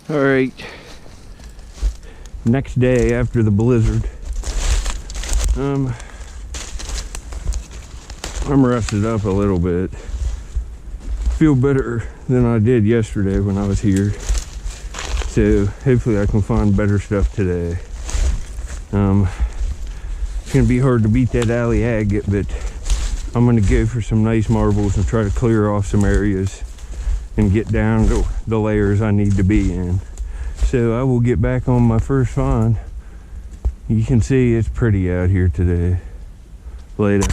All right, next day after the blizzard. I'm rested up a little bit. Feel better than I did yesterday when I was here. So hopefully I can find better stuff today. It's gonna be hard to beat that alley agate, but I'm gonna go for some nice marbles and try to clear off some areas and get down to the layers I need to be in. So I will get back on my first find. You can see it's pretty out here today. Later.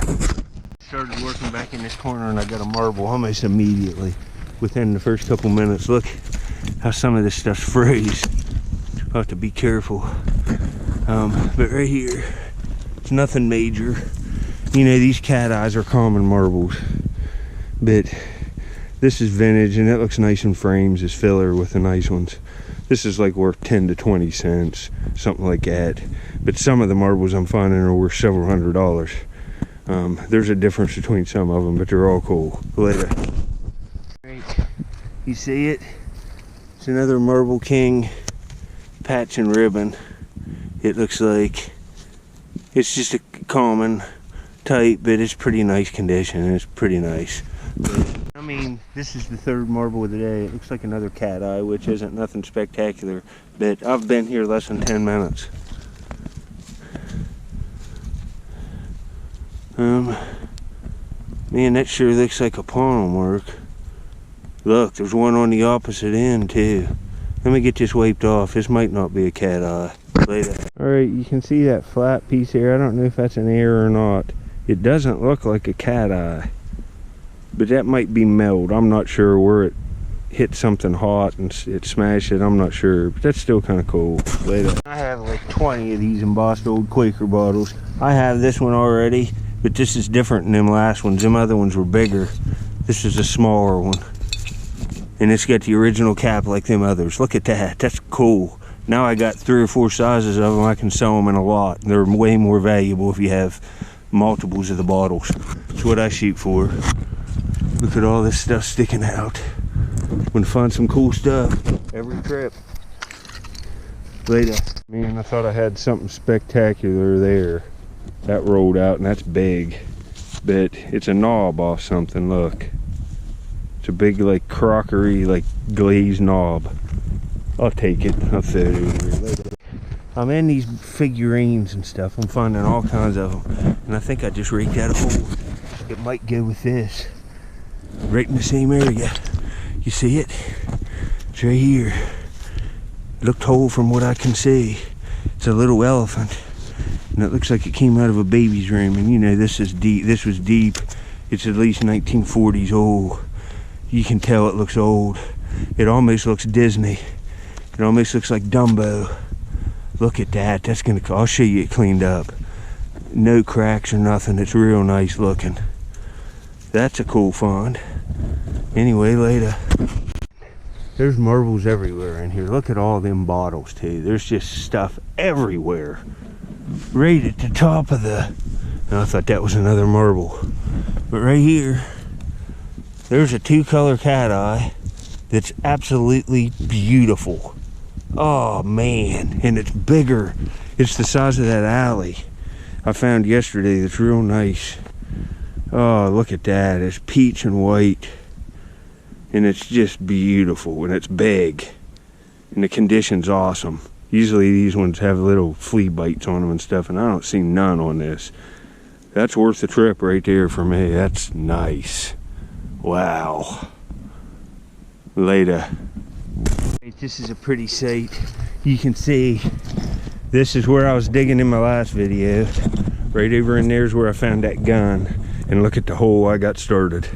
Started working back in this corner and I got a marble almost immediately within the first couple minutes. Look how some of this stuff's froze. I'll have to be careful. But right here, it's nothing major. You know, these cat eyes are common marbles, but this is vintage and it looks nice in frames as filler with the nice ones. This is like worth 10 to 20 cents, something like that. But some of the marbles I'm finding are worth several $100s. There's a difference between some of them, but they're all cool. Later. Great. You see it? It's another Marble King patch and ribbon. It looks like it's just a common type, but it's pretty nice condition. It's pretty nice. I mean, this is the third marble of the day. It looks like another cat eye, which isn't nothing spectacular, but I've been here less than 10 minutes. Man, that sure looks like a pawn work. Look, there's one on the opposite end too. Let me get this wiped off. This might not be a cat eye. Later. Alright, you can see that flat piece here. I don't know if that's an error or not. It doesn't look like a cat eye, but that might be meld. I'm not sure where it hit something hot and it smashed it. I'm not sure, but that's still kind of cool. Later. I have like 20 of these embossed old Quaker bottles. I have this one already, but this is different than them last ones. Them other ones were bigger. This is a smaller one. And it's got the original cap like them others. Look at that, that's cool. Now I got 3 or 4 sizes of them. I can sell them in a lot. They're way more valuable if you have multiples of the bottles. That's what I shoot for. Look at all this stuff sticking out. I'm gonna find some cool stuff every trip. Later. Man, I thought I had something spectacular there. That rolled out and that's big. But it's a knob off something, look. It's a big like crockery, like glazed knob. I'll take it. I'll throw it over here later. I'm in these figurines and stuff. I'm finding all kinds of them. And I think I just raked out a hole. It might go with this. Right in the same area. You see it? It's right here. Looked whole from what I can see. It's a little elephant. And it looks like it came out of a baby's room. And you know, this is deep. This was deep. It's at least 1940s old. You can tell it looks old. It almost looks Disney. It almost looks like Dumbo. Look at that. That's gonna. I'll show you it cleaned up. No cracks or nothing. It's real nice looking. That's a cool find. Anyway, later. There's marbles everywhere in here. Look at all them bottles too. There's just stuff everywhere. Right at the top of the. Oh, I thought that was another marble, but right here, there's a 2-color cat eye that's absolutely beautiful. Oh man, and it's bigger. It's the size of that alley I found yesterday. That's real nice. Oh, look at that. It's peach and white. And it's just beautiful. And it's big. And the condition's awesome. Usually these ones have little flea bites on them and stuff. And I don't see none on this. That's worth the trip right there for me. That's nice. Wow. Later. This is a pretty sight. You can see this is where I was digging in my last video. Right over in there's where I found that gun. And look at the hole I got started.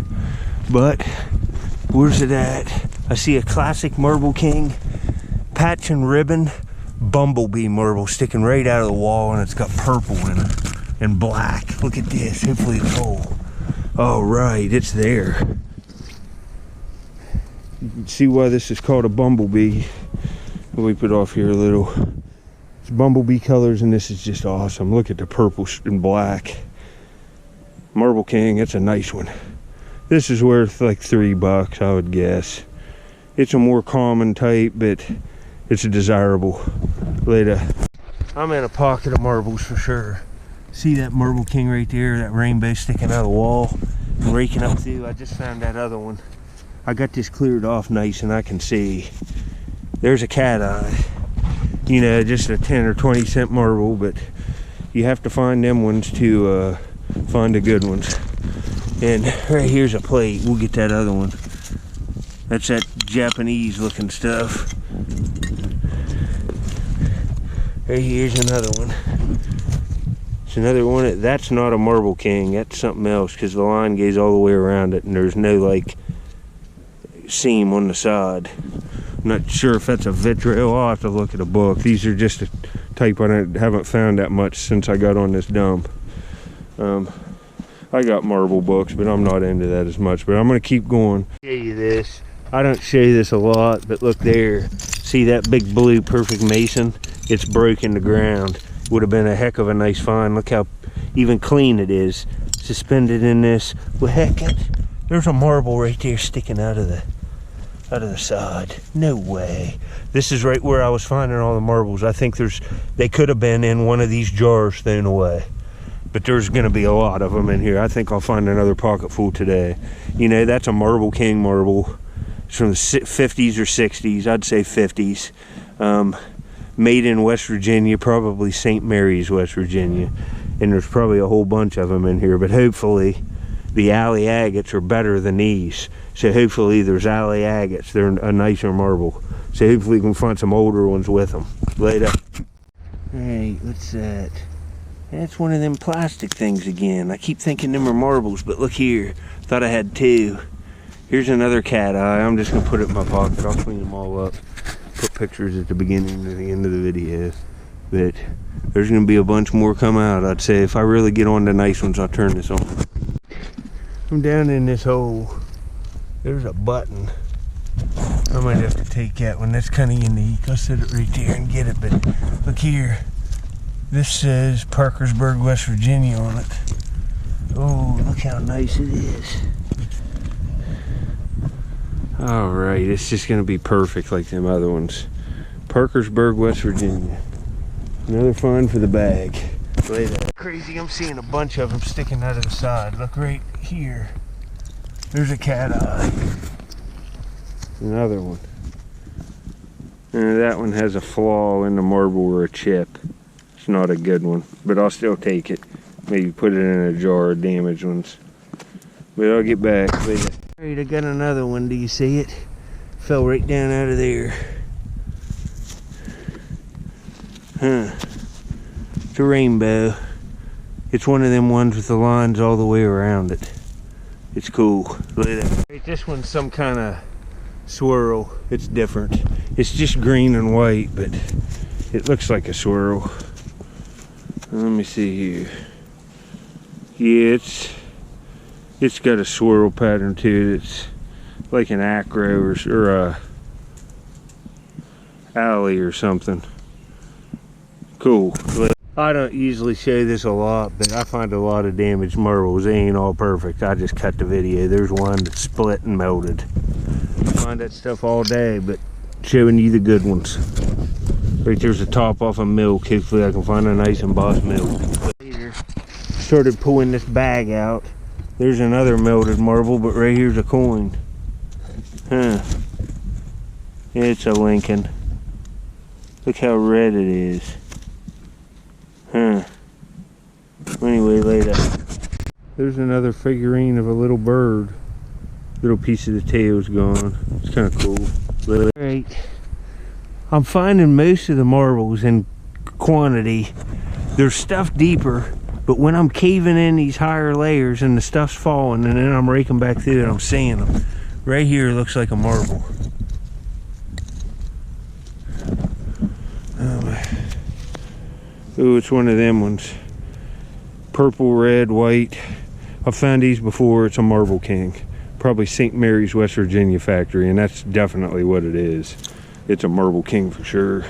But where's it at? I see a classic Marble King patch and ribbon bumblebee marble sticking right out of the wall, and it's got purple in it and black. Look at this. Hopefully it's whole. All right, it's there. You can see why this is called a bumblebee. I'll wipe it off here a little. It's bumblebee colors, and this is just awesome. Look at the purple and black. Marble King, it's a nice one. This is worth like $3, I would guess. It's a more common type, but it's a desirable. Later. I'm in a pocket of marbles for sure. See that marble king right there, that rainbow sticking out of the wall and raking up through? I just found that other one. I got this cleared off nice and I can see. There's a cat eye. You know, just a 10 or 20 cent marble, but you have to find them ones to find the good ones. And right here's a plate. We'll get that other one. That's that Japanese looking stuff. Right here's another one. It's another one. That's not a marble king. That's something else because the line goes all the way around it and there's no like seam on the side. I'm not sure if that's a vitriol. I'll have to look at a book. These are just a type I haven't found that much since I got on this dump. I got marble books, but I'm not into that as much. But I'm going to keep going. Show you this. I don't show you this a lot, but look there. See that big blue perfect mason? It's broken the ground. Would have been a heck of a nice find. Look how even clean it is. Suspended in this. Well, heck, there's a marble right there sticking out of the side. No way. This is right where I was finding all the marbles. I think they could have been in one of these jars thrown away. But there's going to be a lot of them in here. I think I'll find another pocket full today. You know, that's a marble king marble. It's from the 50s or 60s. I'd say 50s. Made in West Virginia, probably St. Mary's, West Virginia. And there's probably a whole bunch of them in here. But hopefully the alley agates are better than these. So hopefully there's alley agates. They're a nicer marble. So hopefully we can find some older ones with them. Later. Hey, what's that? That's one of them plastic things again. I keep thinking them are marbles, but look here. Thought I had two. Here's another cat eye. I'm just gonna put it in my pocket. I'll clean them all up. Put pictures at the beginning and the end of the video. But there's gonna be a bunch more come out. I'd say if I really get on the nice ones, I'll turn this on. I'm down in this hole. There's a button. I might have to take that one. That's kind of unique. I'll set it right there and get it. But look here. This says Parkersburg, West Virginia on it. Oh, look how nice it is. Alright, it's just going to be perfect like them other ones. Parkersburg, West Virginia. Another find for the bag. Crazy, I'm seeing a bunch of them sticking out of the side. Look right here. There's a cat eye. Another one. And that one has a flaw in the marble or a chip. It's not a good one, but I'll still take it. Maybe put it in a jar of damaged ones. But I'll get back later. Alright, I got another one. Do you see it? Fell right down out of there. Huh. It's a rainbow. It's one of them ones with the lines all the way around it. It's cool. Look at that. Right, this one's some kind of swirl. It's different. It's just green and white, but it looks like a swirl. Let me see here. Yeah, it's got a swirl pattern to it. It's like an acro or a alley or something. Cool. I don't usually show this a lot, but I find a lot of damaged marbles. They ain't all perfect. I just cut the video. There's one that's split and melted. I find that stuff all day, but showing you the good ones. Right there's a top off of milk. Hopefully I can find a nice embossed milk. Later, started pulling this bag out. There's another melted marble, but right here's a coin. Huh. It's a Lincoln. Look how red it is. Huh. Anyway, later. There's another figurine of a little bird. Little piece of the tail's gone. It's kind of cool. Alright. I'm finding most of the marbles in quantity. There's stuff deeper, but when I'm caving in these higher layers and the stuff's falling and then I'm raking back through it, I'm seeing them. Right here looks like a marble. Oh, it's one of them ones. Purple, red, white. I've found these before. It's a marble king. Probably St. Mary's, West Virginia factory, and that's definitely what it is. It's a marble king for sure.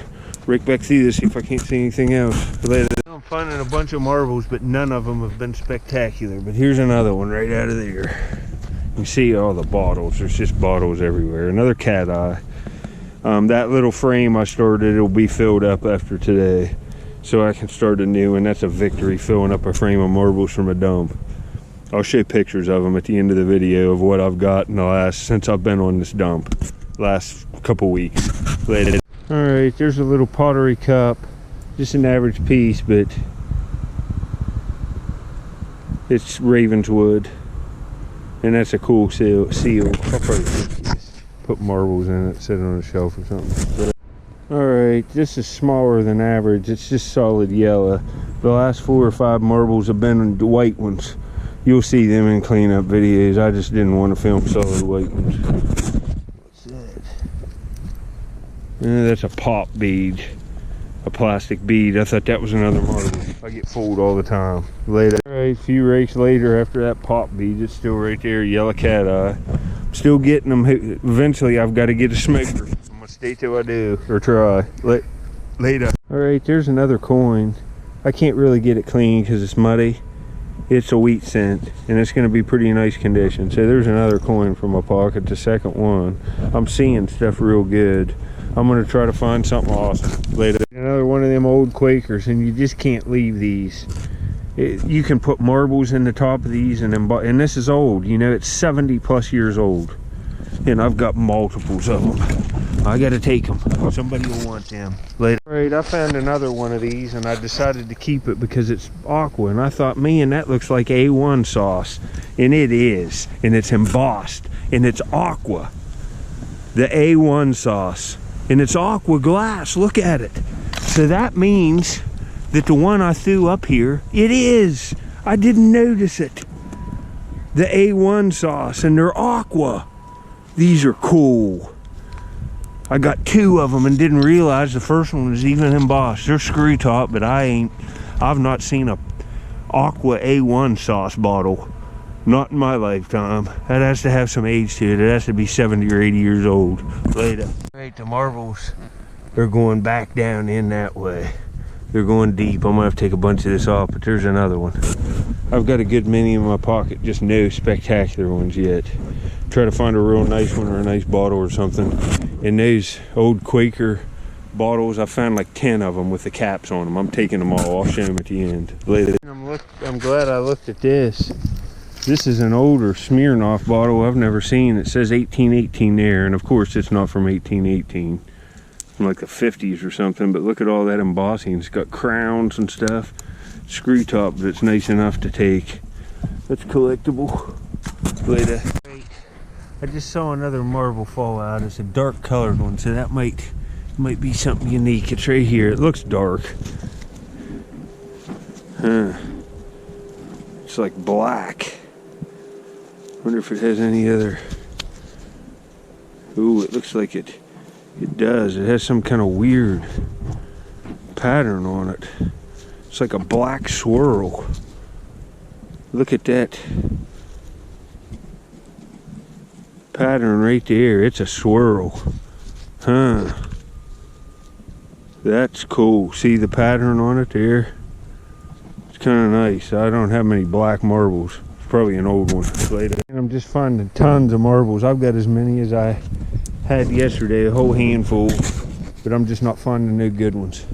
Rake back through this, see if I can't see anything else. Later. I'm finding a bunch of marbles, but none of them have been spectacular. But here's another one right out of there. You can see all the bottles. There's just bottles everywhere. Another cat eye. That little frame I started, it'll be filled up after today, so I can start a new one. That's a victory, filling up a frame of marbles from a dump. I'll show pictures of them at the end of the video of what I've got in the since I've been on this dump, last couple weeks. Later. All right, there's a little pottery cup, just an average piece, but it's Ravenswood, and that's a cool seal. I'll probably put marbles in it, sit it on a shelf or something. All right, this is smaller than average. It's just solid yellow. The last 4 or 5 marbles have been the white ones. You'll see them in cleanup videos. I just didn't want to film solid white ones. What's that? That's a pop bead, a plastic bead. I thought that was another marble. I get fooled all the time. Later. All right, a few rakes later, after that pop bead, it's still right there, yellow cat eye. Still getting them. Eventually I've got to get a smoker. I'm gonna stay till I do, or try. Later. All right, there's another coin. I can't really get it clean because it's muddy. It's a wheat cent, and it's going to be pretty nice condition. So there's another coin from my pocket, the second one. I'm seeing stuff real good. I'm going to try to find something awesome later. Another one of them old Quakers, and you just can't leave these. You can put marbles in the top of these, and this is old. You know, it's 70 plus years old, and I've got multiples of them. I got to take them. Somebody will want them later. All right, I found another one of these, and I decided to keep it because it's aqua, and I thought, man, that looks like A1 sauce, and it is, and it's embossed, and it's aqua, the A1 sauce, and it's aqua glass. Look at it. So that means that the one I threw up here, it is. I didn't notice it. The A1 sauce, and they're aqua. These are cool. I got 2 of them and didn't realize the first one was even embossed. They're screw top, but I've not seen a aqua A1 sauce bottle. Not in my lifetime. That has to have some age to it. It has to be 70 or 80 years old. Later. Right, the marbles, they're going back down in that way. They're going deep. I'm gonna have to take a bunch of this off, but there's another one. I've got a good many in my pocket, just no spectacular ones yet. Try to find a real nice one or a nice bottle or something. In those old Quaker bottles, I found like 10 of them with the caps on them. I'm taking them all. I'll show them at the end later. I'm glad I looked at this. This is an older Smirnoff bottle I've never seen. It says 1818 there, and of course it's not from 1818. From like the 50s or something, but look at all that embossing. It's got crowns and stuff. Screw top, but it's nice enough to take. That's collectible. Later. I just saw another marble fall out. It's a dark colored one, so that might be something unique. It's right here. It looks dark. It's like black. Wonder if it has any other. Ooh, it looks like it does. It has some kind of weird pattern on it. It's like a black swirl. Look at that pattern right there. It's a swirl. Huh. That's cool. See the pattern on it there? It's kind of nice. I don't have many black marbles. It's probably an old one. Later. And I'm just finding tons of marbles. I've got as many as I had yesterday, a whole handful, but I'm just not finding no good ones.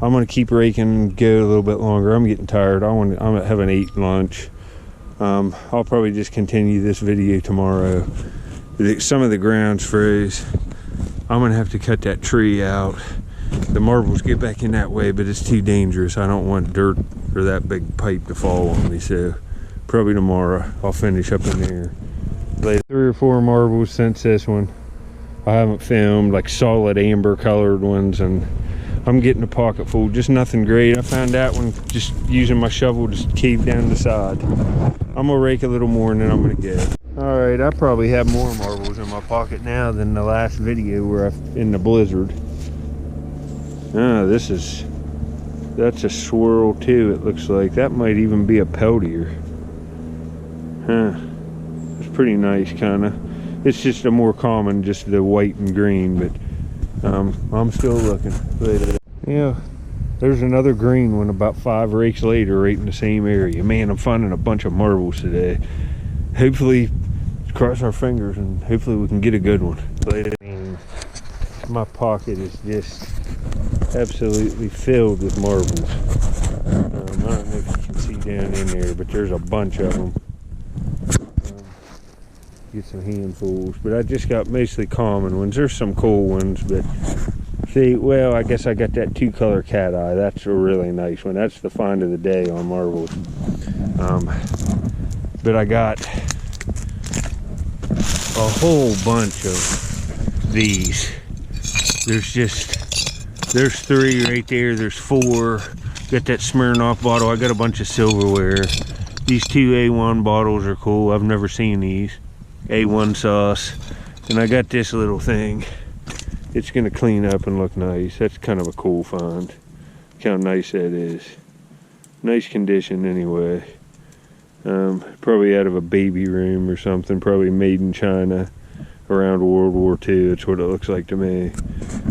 I'm gonna keep raking and go a little bit longer. I'm getting tired. I'm having ate lunch. I'll probably just continue this video tomorrow. Some of the ground's froze. I'm gonna have to cut that tree out. The marbles get back in that way, but it's too dangerous. I don't want dirt or that big pipe to fall on me, so probably tomorrow I'll finish up in there. Later. 3 or 4 marbles since this one. I haven't filmed like solid amber colored ones, and I'm getting a pocket full. Just nothing great. I found that one just using my shovel to cave down the side. I'm gonna rake a little more and then I'm gonna go. All right, I probably have more marbles in my pocket now than the last video where in the blizzard. That's a swirl too. It looks like that might even be a Peltier. Huh? It's pretty nice, kind of. It's just a more common, just the white and green, but I'm still looking. Yeah, there's another green one about 5 rakes later, right in the same area. Man, I'm finding a bunch of marbles today. Hopefully, cross our fingers, and hopefully we can get a good one. my pocket is just absolutely filled with marbles. I don't know if you can see down in there, but there's a bunch of them. Get some handfuls, but I just got mostly common ones. There's some cool ones, but see, well, I guess I got that 2-color cat eye. That's a really nice one. That's the find of the day on marbles. But I got a whole bunch of these. There's 3 right there. There's 4. Got that Smirnoff bottle. I got a bunch of silverware. These 2 A1 bottles are cool. I've never seen these. A1 sauce. And I got this little thing. It's gonna clean up and look nice. That's kind of a cool find. Look how nice that is. Nice condition anyway. Probably out of a baby room or something. Probably made in China around World War II. That's what it looks like to me.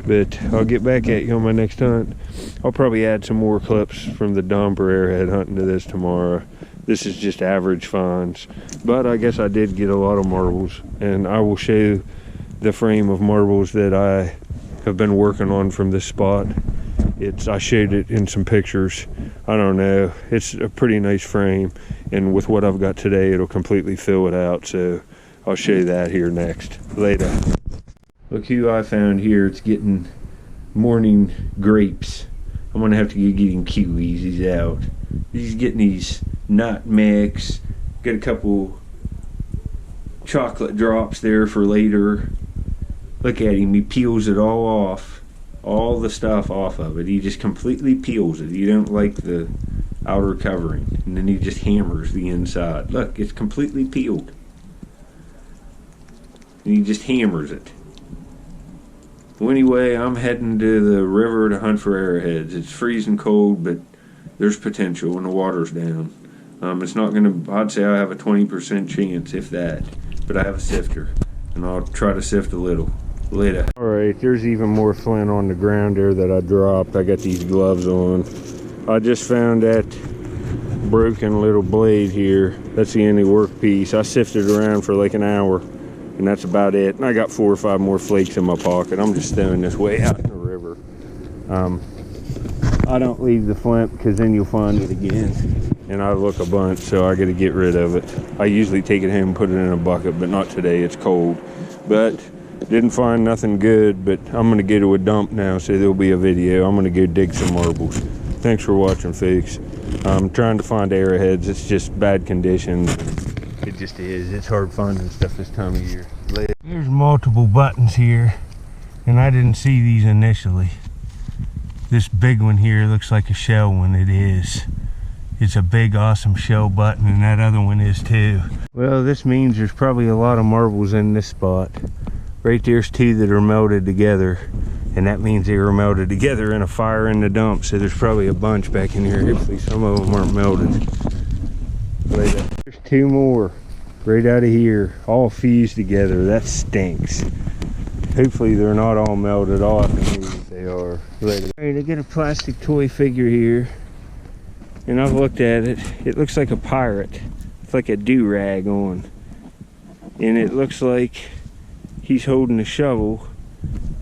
But I'll get back at you on my next hunt. I'll probably add some more clips from the dump or airhead hunting to this tomorrow. This is just average finds, but I guess I did get a lot of marbles, and I will show the frame of marbles that I have been working on from this spot. I showed it in some pictures. I don't know, it's a pretty nice frame, and with what I've got today, it'll completely fill it out, so I'll show you that here next. Later. Look who I found here. It's getting morning grapes. I'm gonna have to get getting kiwis. He's out. He's getting these nut mix. Got a couple chocolate drops there for later. Look at him. He peels it all off. All the stuff off of it. He just completely peels it. You don't like the outer covering. And then he just hammers the inside. Look, it's completely peeled. And he just hammers it. Well, anyway, I'm heading to the river to hunt for arrowheads. It's freezing cold, but there's potential when the water's down. It's not going to, I'd say I have a 20% chance, if that. But I have a sifter, and I'll try to sift a little later. Alright, there's even more flint on the ground there that I dropped. I got these gloves on. I just found that broken little blade here. That's the only work piece. I sifted around for like an hour, and that's about it. And I got 4 or 5 more flakes in my pocket. I'm just throwing this way out in the river. I don't leave the flint because then you'll find it again. And I look a bunch, so I got to get rid of it. I usually take it home and put it in a bucket, but not today. It's cold. But didn't find nothing good, but I'm going to go to a dump now, so there'll be a video. I'm going to go dig some marbles. Thanks for watching, folks. I'm trying to find arrowheads. It's just bad condition. It just is. It's hard finding stuff this time of year. There's multiple buttons here, and I didn't see these initially. This big one here looks like a shell one. It is. It's a big, awesome shell button, and that other one is too. Well, this means there's probably a lot of marbles in this spot. Right there's 2 that are melted together, and that means they were melted together in a fire in the dump, so there's probably a bunch back in here. Hopefully some of them aren't melted. There's 2 more right out of here, all fused together. That stinks. Hopefully they're not all melted off, and maybe they are. Alright, I got a plastic toy figure here, and I've looked at it. It looks like a pirate. It's like a do-rag on, and it looks like he's holding a shovel,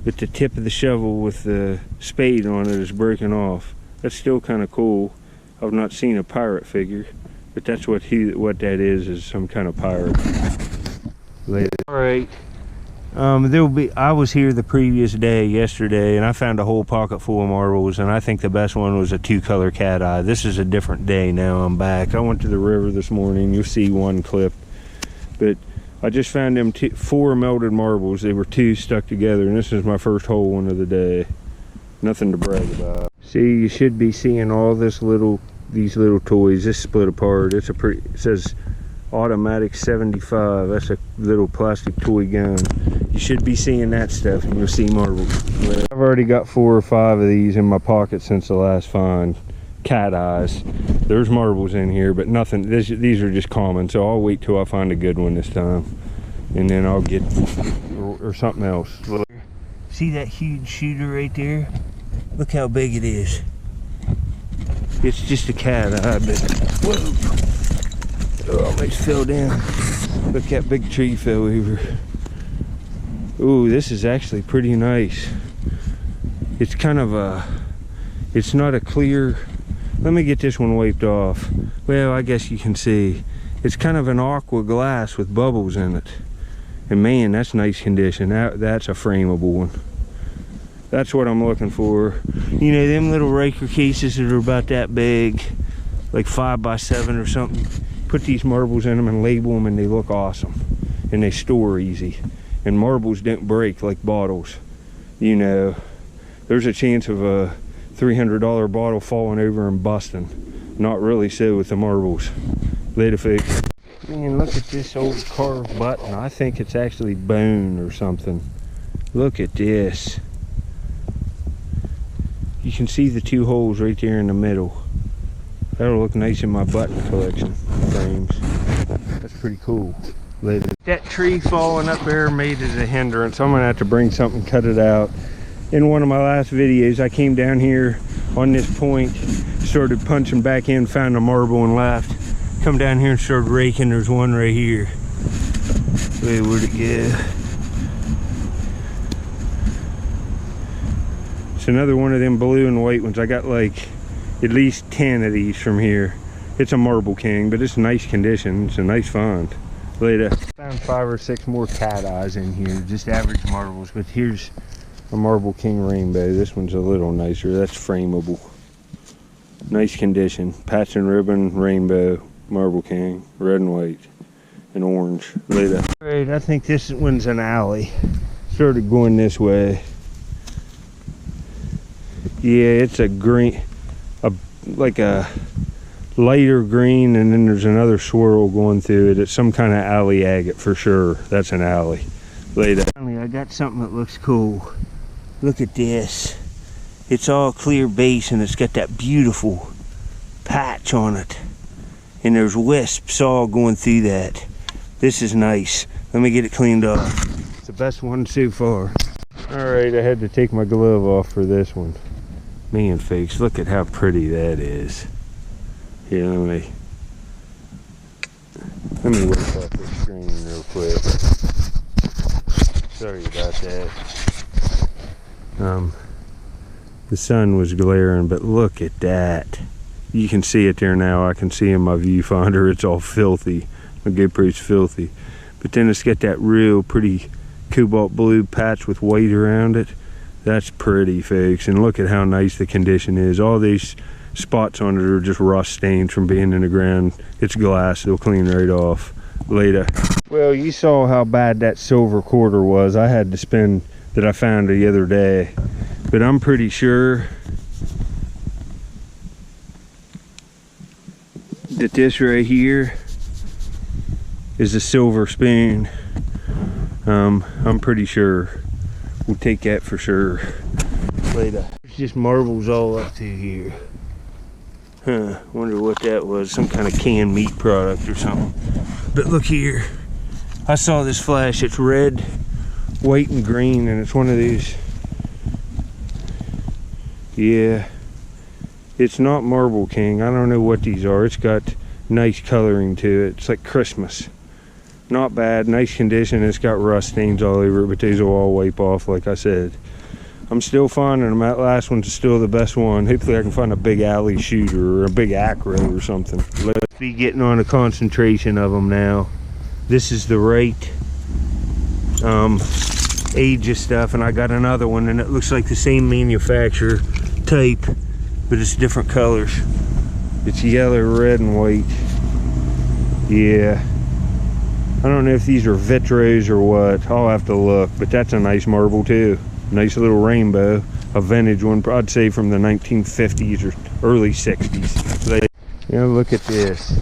but the tip of the shovel with the spade on it is breaking off. That's still kind of cool. I've not seen a pirate figure, but that's what that is some kind of pirate. All right. I was here the previous day, yesterday, and I found a whole pocket full of marbles, and I think the best one was a 2-color cat eye. This is a different day now. I'm back. I went to the river this morning. You'll see one clip, but I just found them 4 melted marbles. They were 2 stuck together, and this is my first whole one of the day. Nothing to brag about. See, you should be seeing all these little toys. This split apart. It says automatic 75. That's a little plastic toy gun. You should be seeing that stuff, and you'll see marbles. I've already got 4 or 5 of these in my pocket since the last find. Cat eyes. There's marbles in here, but nothing. These are just common, so I'll wait till I find a good one this time, and then I'll get or something else. See that huge shooter right there? Look how big it is. It's just a cat eye, but whoa! Oh, I almost fell down. Look, that big tree fell over. Ooh, this is actually pretty nice. It's kind of a, it's not a clear, let me get this one wiped off. Well, I guess you can see. It's kind of an aqua glass with bubbles in it. And man, that's nice condition. That's a frameable one. That's what I'm looking for. You know, them little raker cases that are about that big, like 5x7 or something. Put these marbles in them and label them and they look awesome. And they store easy. And marbles don't break like bottles. You know, there's a chance of a $300 bottle falling over and busting. Not really so with the marbles. Later, folks. Man, look at this old carved button. I think it's actually bone or something. Look at this. You can see the two holes right there in the middle. That'll look nice in my button collection frames. That's pretty cool. Later. That tree falling up there made it a hindrance. I'm gonna have to bring something, cut it out. In one of my last videos, I came down here on this point, started punching back in, found a marble and left. Come down here and started raking. There's one right here. Wait, where'd it go? It's another one of them blue and white ones. I got like at least 10 of these from here. It's a Marble King, but it's nice condition. It's a nice find. Later. Found 5 or 6 more cat eyes in here, just average marbles, but here's a Marble King rainbow. This one's a little nicer. That's frameable. Nice condition. Patch and ribbon, rainbow, Marble King, red and white, and orange. Later. Alright, I think this one's an alley. Started going this way. Yeah, it's a green, like a lighter green, and then there's another swirl going through it. It's some kind of alley agate for sure. That's an alley. Later. Finally, I got something that looks cool. Look at this. It's all clear base and it's got that beautiful patch on it. And there's wisps all going through that. This is nice. Let me get it cleaned off. It's the best one so far. Alright, I had to take my glove off for this one. Man, folks, look at how pretty that is. Here, let me wipe off the screen real quick. Sorry about that. The sun was glaring, but look at that. You can see it there now. I can see in my viewfinder. It's all filthy. My GoPro's filthy. But then it's got that real pretty cobalt blue patch with white around it. That's pretty, folks. And look at how nice the condition is. All these spots on it are just rust stains from being in the ground. It's glass. It'll clean right off later. Well, you saw how bad that silver quarter was. I had to spend that I found the other day. But I'm pretty sure that this right here is a silver spoon. I'm pretty sure. We'll take that for sure later. There's just marbles all up through here. Huh, wonder what that was. Some kind of canned meat product or something. But look here. I saw this flash. It's red, white, and green, and it's one of these. Yeah. It's not Marble King. I don't know what these are. It's got nice coloring to it. It's like Christmas. Not bad, nice condition. It's got rust stains all over it, but these will all wipe off like I said. I'm still finding them. That last one's still the best one. Hopefully I can find a big alley shooter or a big acro or something. Let's be getting on a concentration of them now. This is the right age of stuff, and I got another one and it looks like the same manufacturer type, but it's different colors. It's yellow, red, and white. Yeah. I don't know if these are vitros or what. I'll have to look, but that's a nice marble too. Nice little rainbow, a vintage one. I'd say from the 1950s or early 60s. Yeah, look at this.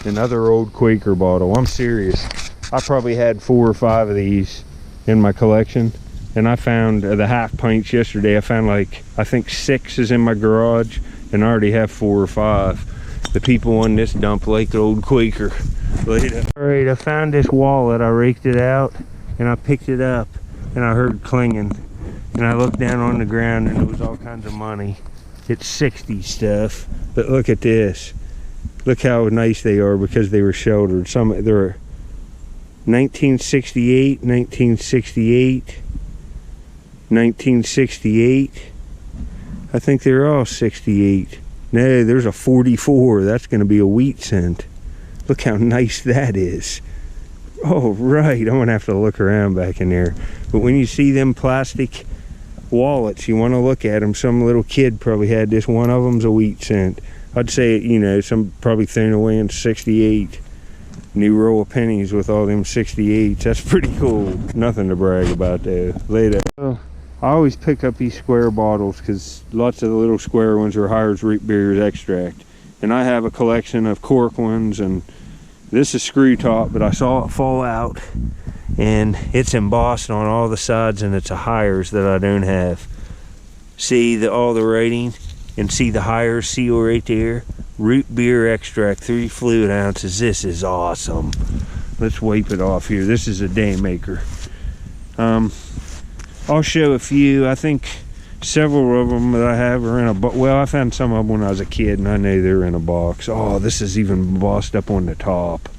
Another old Quaker bottle. I'm serious. I probably had 4 or 5 of these in my collection. And I found the half pints yesterday. I found like, I think 6 is in my garage, and I already have 4 or 5. The people on this dump like the old Quaker. Alright, I found this wallet. I raked it out and I picked it up and I heard clinging, and I looked down on the ground and there was all kinds of money. It's 60 stuff, but look at this. Look how nice they are because they were sheltered. Some they're 1968, 1968, 1968, I think they're all 68. No, there's a 44. That's going to be a wheat cent. Look how nice that is. Oh, right. I'm going to have to look around back in there. But when you see them plastic wallets, you want to look at them. Some little kid probably had this. One of them's a wheat cent. I'd say, you know, some probably thrown away in 68. New row of pennies with all them 68s. That's pretty cool. Nothing to brag about though. Later. I always pick up these square bottles because lots of the little square ones are Hires Root Beer's extract. And I have a collection of cork ones, and this is screw top, but I saw it fall out and it's embossed on all the sides, and it's a Hires that I don't have. See all the writing, and see the Hires seal right there? Root beer extract, 3 fluid ounces. This is awesome. Let's wipe it off here. This is a day maker. I'll show a few. I think several of them that I have are in a box. Well, I found some of them when I was a kid, and I know they're in a box. Oh, this is even embossed up on the top.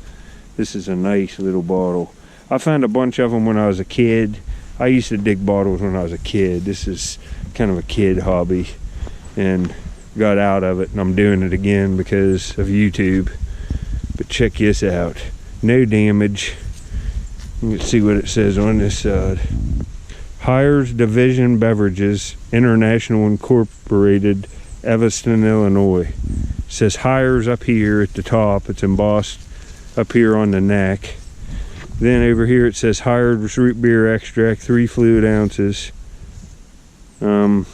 This is a nice little bottle. I found a bunch of them when I was a kid. I used to dig bottles when I was a kid. This is kind of a kid hobby, and got out of it, and I'm doing it again because of YouTube. But check this out. No damage. You can see what it says on this side. Hires Division Beverages International Incorporated, Evanston, Illinois. It says Hires up here at the top. It's embossed up here on the neck. Then over here it says Hires Root Beer Extract, 3 fluid ounces. And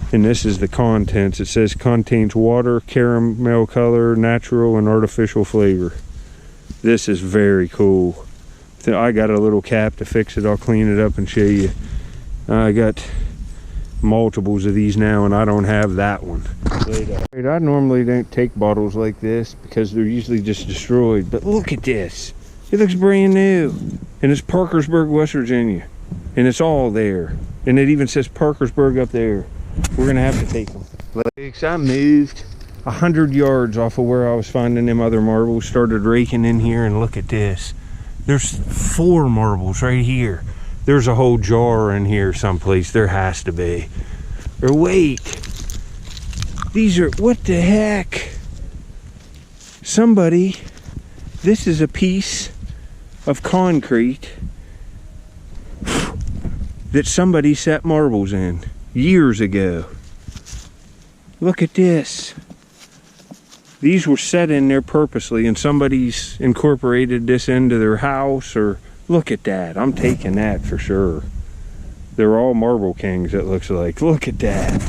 this is the contents. It says contains water, caramel color, natural and artificial flavor. This is very cool. I got a little cap to fix it. I'll clean it up and show you. I got multiples of these now, and I don't have that one. I normally don't take bottles like this because they're usually just destroyed, but look at this. It looks brand new, and it's Parkersburg, West Virginia, and it's all there, and it even says Parkersburg up there. We're gonna have to take them. I moved 100 yards off of where I was finding them other marbles, started raking in here, and look at this. There's 4 marbles right here. There's a whole jar in here someplace. There has to be. Or wait, these are, what the heck? Somebody, this is a piece of concrete that somebody set marbles in years ago. Look at this. These were set in there purposely, and somebody's incorporated this into their house. Or look at that. I'm taking that for sure. They're all Marble Kings, it looks like. Look at that.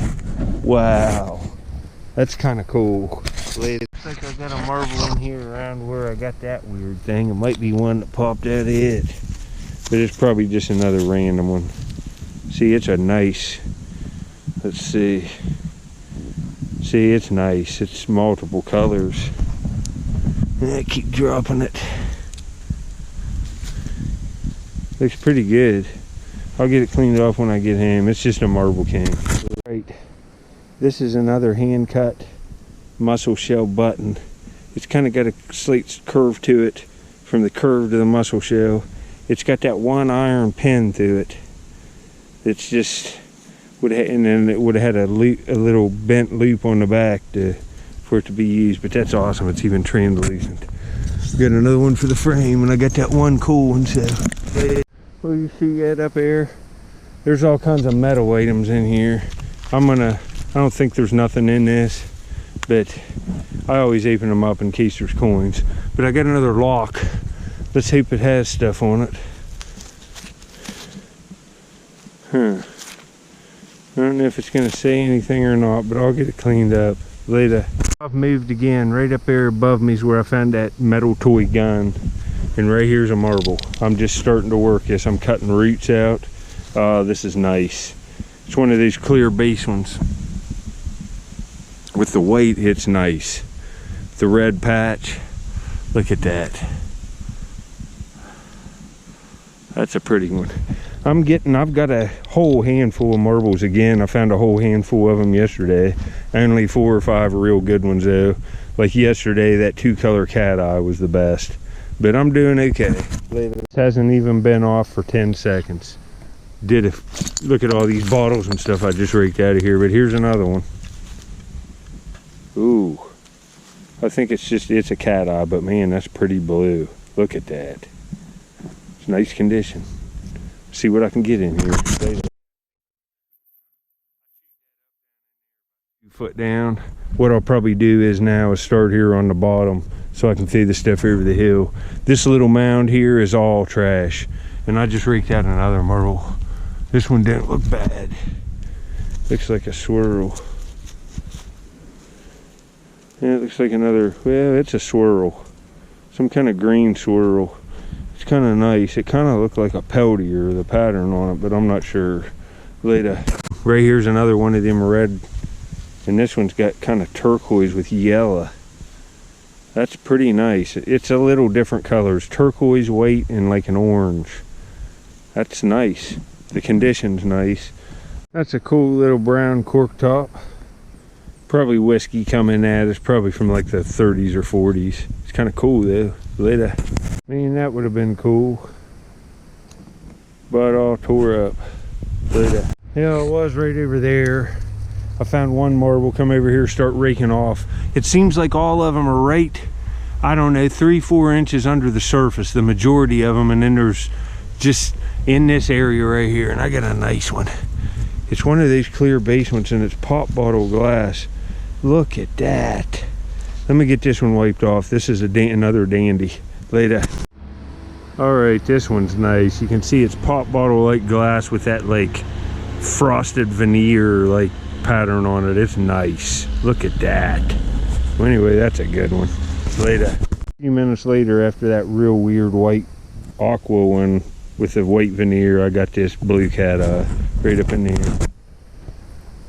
Wow. That's kind of cool. Looks like I got a marble in here around where I got that weird thing. It might be one that popped out of it, but it's probably just another random one. See, it's a nice, let's see. See, it's nice. It's multiple colors. And I keep dropping it. Looks pretty good. I'll get it cleaned off when I get home. It's just a Marble King. Right. This is another hand cut mussel shell button. It's kind of got a slight curve to it, from the curve to the mussel shell. It's got that 1 iron pin through it. It's just and then it would have had a little bent loop on the back for it to be used. But that's awesome. It's even translucent. Got another one for the frame, and I got that one cool one. So, well, you see that up there? There's all kinds of metal items in here. I don't think there's nothing in this, but I always open them up in case there's coins. But I got another lock. Let's hope it has stuff on it. Huh. I don't know if it's going to say anything or not, but I'll get it cleaned up later. I've moved again. Right up there above me is where I found that metal toy gun. And right here's a marble. I'm just starting to work this. I'm cutting roots out. This is nice. It's one of these clear base ones. With the white, it's nice. The red patch, look at that. That's a pretty one. I've got a whole handful of marbles again. I found a whole handful of them yesterday. Only 4 or 5 real good ones though. Like yesterday, that 2-color cat eye was the best. But I'm doing okay. This hasn't even been off for 10 seconds. look at all these bottles and stuff I just raked out of here. But here's another one. Ooh, I think it's a cat eye, but man, that's pretty blue. Look at that. It's nice condition. See what I can get in here. 2 foot down. What I'll probably do is start here on the bottom so I can feed the stuff over the hill. This little mound here is all trash, and I just raked out another marble. This one didn't look bad. Looks like a swirl. Yeah, it looks like another, well, it's a swirl. Some kind of green swirl. It's kind of nice. It kind of looked like a peltier, the pattern on it, but I'm not sure. Later. Right here's another one of them red, and this one's got kind of turquoise with yellow. That's pretty nice. It's a little different colors, turquoise, white, and like an orange. That's nice. The condition's nice. That's a cool little brown cork top. Probably whiskey coming at us, probably from like the 30s or 40s. It's kind of cool though. Later. I mean, that would have been cool, but all tore up. Later. Yeah, it was right over there. I found one marble, come over here, start raking off. It seems like all of them are right, I don't know, 3-4 inches under the surface, the majority of them, and then there's just in this area right here, and I got a nice one. It's one of these clear basements, and it's pop bottle glass. Look at that. Let me get this one wiped off. This is another dandy. Later. All right, this one's nice. You can see it's pop bottle like glass with that like frosted veneer like pattern on it. It's nice. Look at that. Well, anyway, that's a good one. Later. A few minutes later, after that real weird white aqua one with the white veneer, I got this blue cat eye right up in there.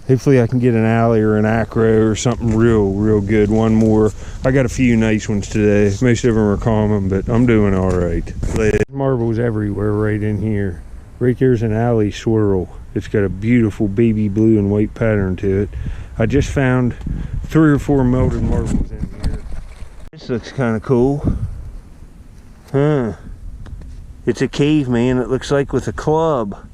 Hopefully I can get an alley or an acro or something real good. One more. I got a few nice ones today. Most of them are common, but I'm doing all right. Marbles everywhere right in here. Right there's an alley swirl. It's got a beautiful baby blue and white pattern to it. I just found 3 or 4 melted marbles in here. This looks kind of cool. Huh. It's a caveman, it looks like, with a club.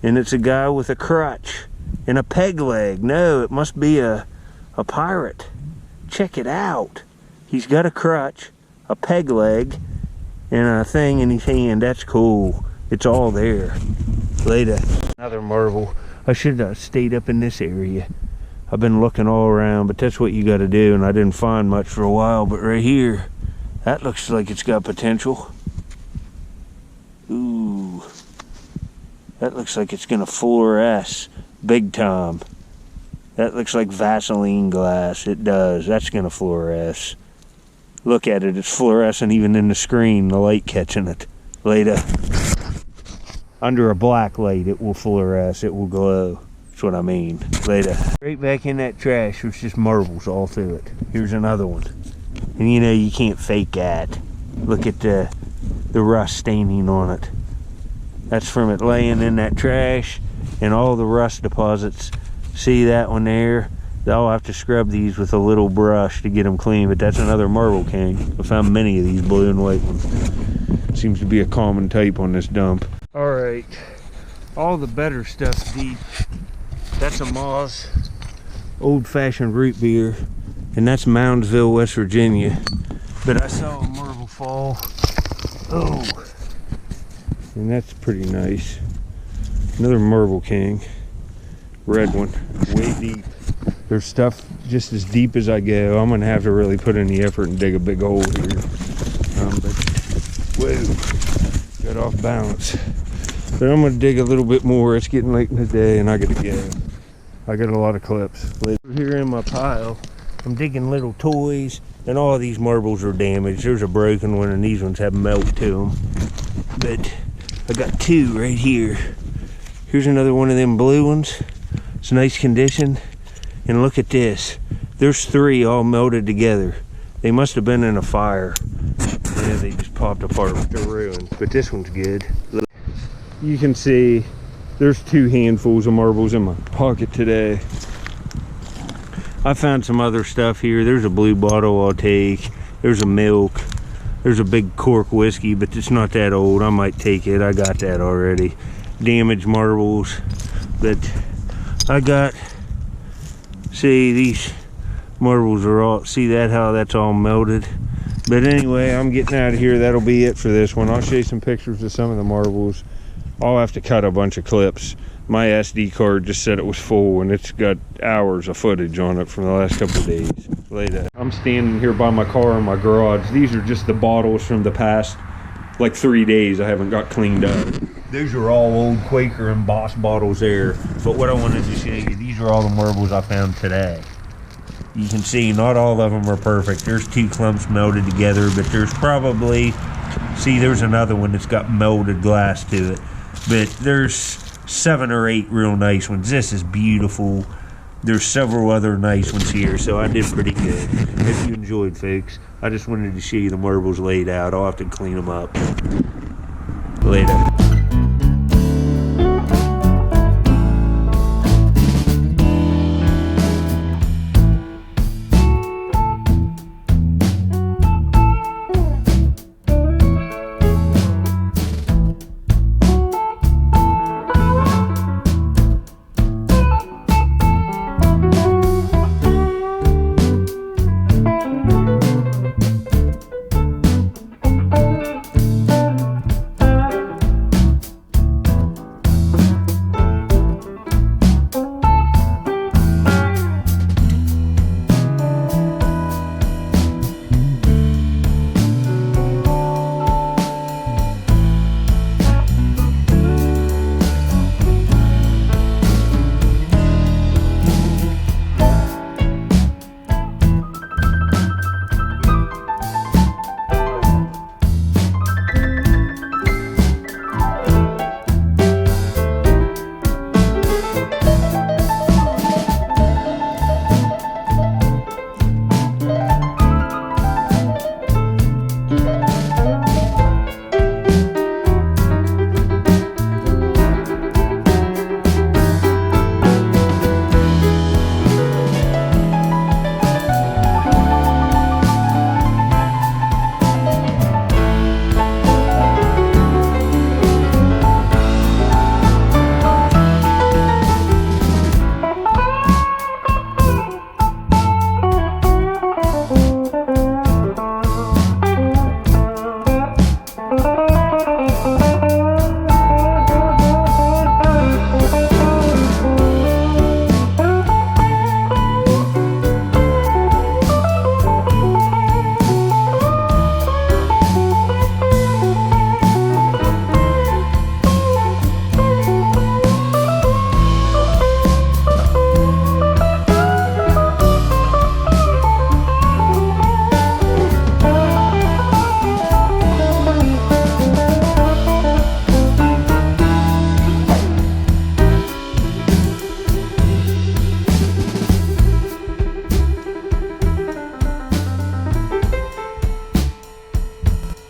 And it's a guy with a crutch and a peg leg. No, it must be a pirate. Check it out. He's got a crutch, a peg leg, and a thing in his hand. That's cool. It's all there. Later. Another marble. I should have stayed up in this area. I've been looking all around, but that's what you got to do, and I didn't find much for a while. But right here, that looks like it's got potential. Ooh. That looks like it's gonna fluoresce big time. That looks like Vaseline glass. It does. That's gonna fluoresce. Look at it. It's fluorescent even in the screen. The light catching it. Later. Under a black light, it will fluoresce. It will glow. That's what I mean. Later. Right back in that trash. There's just marbles all through it. Here's another one. And you know you can't fake that. Look at the rust staining on it. That's from it laying in that trash and all the rust deposits. See that one there? I'll have to scrub these with a little brush to get them clean, but that's another marble king. I found many of these blue and white ones. Seems to be a common type on this dump. All right, all the better stuff's deep. That's a Moss old-fashioned root beer, and that's Moundsville, West Virginia. But I saw a marble fall. Oh. And that's pretty nice. Another marble king. Red one. Way deep. There's stuff just as deep as I go. I'm gonna have to really put in the effort and dig a big hole here. But whoa, got off balance. But I'm gonna dig a little bit more. It's getting late in the day and I gotta go. I got a lot of clips. Here in my pile, I'm digging little toys, and all of these marbles are damaged. There's a broken one and these ones have melt to them. But I got 2 right here. Here's another one of them blue ones. It's nice condition. And look at this. There's 3 all melted together. They must have been in a fire. Yeah, they just popped apart with their ruins. But this one's good. Look. You can see there's 2 handfuls of marbles in my pocket today. I found some other stuff here. There's a blue bottle I'll take. There's a milk. There's a big cork whiskey, but it's not that old. I might take it. I got that already. damaged marbles. But I got, see, these marbles are all, see that, how that's all melted. But anyway, I'm getting out of here. That'll be it for this one. I'll show you some pictures of some of the marbles. I'll have to cut a bunch of clips. My SD card just said it was full, and it's got hours of footage on it from the last couple of days. Later. I'm standing here by my car in my garage. These are just the bottles from the past like 3 days I haven't got cleaned up. These are all old Quaker and Boss bottles there. But what I wanted to show you, these are all the marbles I found today. You can see not all of them are perfect. There's 2 clumps melded together, but there's probably, see, there's another one that's got melded glass to it. But there's 7 or 8 real nice ones. This is beautiful. There's several other nice ones here, so I did pretty good. If you enjoyed, folks, I just wanted to show you the marbles laid out. I'll have to clean them up later.